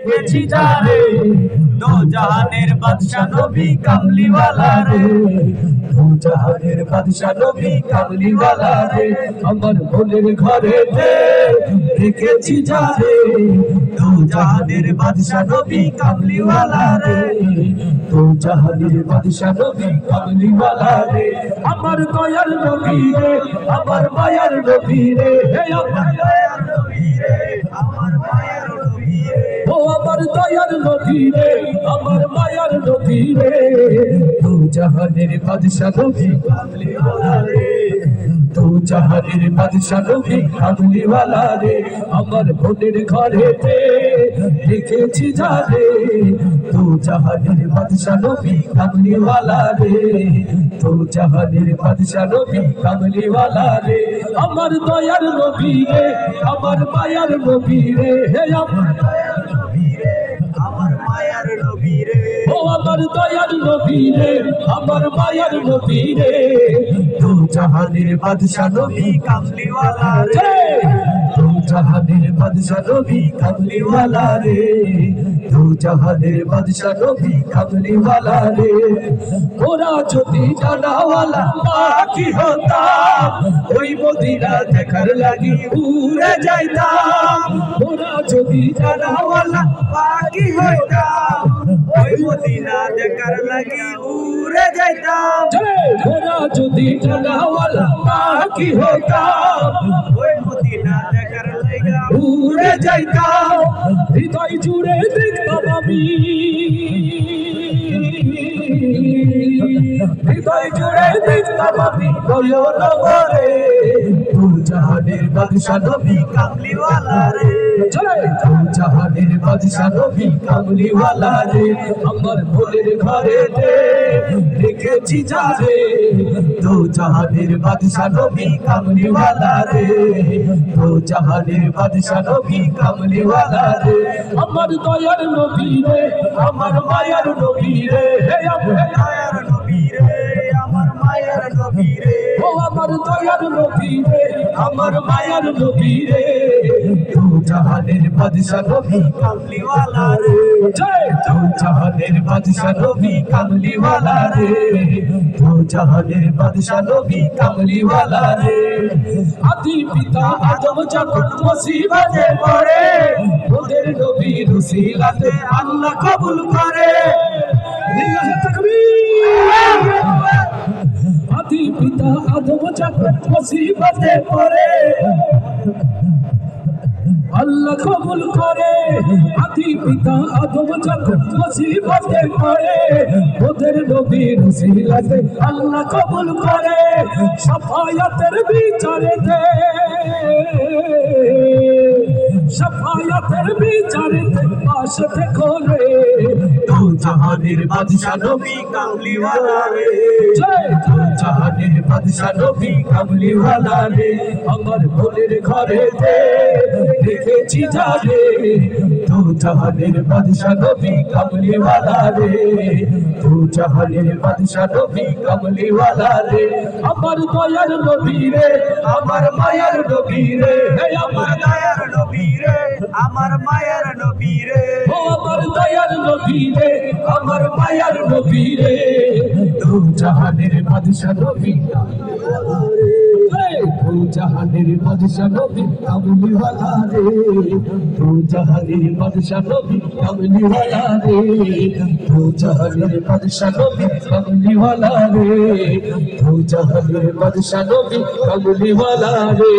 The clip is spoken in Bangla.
দেখেছি যারে দো জাহানের বাদশা নবী কামলিওয়ালা রে, দো জাহানের বাদশা নবী কামলিওয়ালা রে। আমার মনের ঘরেতে দেখেছি যারে দো জাহানের বাদশা নবী কামলিওয়ালা রে, দো জাহানের বাদশা নবী কামলিওয়ালা রে। আমার দয়ার নবী রে, আমার মায়ার নবী রে, হে আমার দয়ার নবী রে, আমার মায়ার নবী রে, ও আমার দয়ার নবী রে, আমার মায়ার নবী রে। দো জাহানের বাদশা নবী কামলিওয়ালা রে, দো জাহানের বাদশা নবী কামলিওয়ালা রে। আমার মনের ঘরেতে দেখেছি যারে দো জাহানের বাদশা নবী কামলিওয়ালা রে, দো জাহানের বাদশা নবী কামলিওয়ালা রে। আমার দয়ার নবী রে, আমার মায়ার নবী রে, হে আমার দয়ার নবী রে, আমার মায়ার নবী রে, ও আমার দয়ার নবী রে, আমার মায়ার নবী রে। দো জাহানের বাদশা নবী কামলিওয়ালা রে, দো জাহানের বাদশা নবী কামলিওয়ালা রে, দো জাহানের বাদশা নবী কামলিওয়ালা রে। ওরা যদি জানাওয়ালা পাখি হতাম, ওই মদিনা দেখার লাগি উড়ে যাইতাম। ওরা যদি জানাওয়ালা পাখি হইতাম, ওই মদিনা দেখার লাগি উড়ে যাইতাম। ওরা যদি জানাওয়ালা পাখি হইতাম, ওই মদিনা দেখার লাগি উড়ে যাইতাম। হৃদয় জুড়ে দেখতাম আমি, হৃদয় জুড়ে দেখতাম আমি নয়নভরে দো জাহানের বাদশা নবী কামলিওয়ালা রে, দো জাহানের বাদশা নবী কামলিওয়ালা রে। আমার মনের ঘরেতে দেখেছি যারে দো জাহানের বাদশা নবী কামলিওয়ালা রে, দো জাহানের বাদশা নবী কামলিওয়ালা রে। আমার দয়ার নবী রে, আমার মায়ার নবী রে, হে আমার দয়ার নবী রে, আমার মায়ার নবী রে, ও আমার দয়ার নবী রে, আমার মায়ার নবী রে। দো জাহানের বাদশা নবী কামলিওয়ালা রে, জয় দো জাহানের বাদশা নবী কামলিওয়ালা রে, দো জাহানের বাদশা নবী কামলিওয়ালা রে। আদি পিতা আদম যখন মুসিবতে পড়ে, ওদের নবীর উসিলাতে আল্লাহ কবুল করে। লিল্লাহি তাকবীর। আদি পিতা আদম যখন মুসিবতে পড়ে, আল্লাহ কবুল করে। আদি পিতা আদম যখন মুসিবতে পড়ে, ওদের নবীর উসিলাতে আল্লাহ কবুল করে। শাফায়াতের বিচারেতে, শাফায়াতের বিচারেতে পাশে থেকো রে দো জাহানের বাদশা নবী কামলিওয়ালা রে, জয় দো জাহানের বাদশা নবী কামলিওয়ালা রে। আমার মনের ঘরেতে দেখেছি যারে দো জাহানের বাদশা নবী কামলিওয়ালা রে, দো জাহানের বাদশা নবী কামলিওয়ালা রে। আমার দয়ার নবী রে, আমার মায়ার নবী রে, হে আমার দয়ার নবী রে, আমার মায়ার নবী রে, ও আমার দয়ার নবী রে, আমার মায়ার নবী রে। দো জাহানের বাদশা নবী কামলিওয়ালা রে, দো জাহানের বাদশা নবী কামলিওয়ালা রে, দো জাহানের বাদশা নবী কামলিওয়ালা রে, দো জাহানের বাদশা নবী কামলিওয়ালা রে, দো জাহানের বাদশা নবী কামলিওয়ালা রে।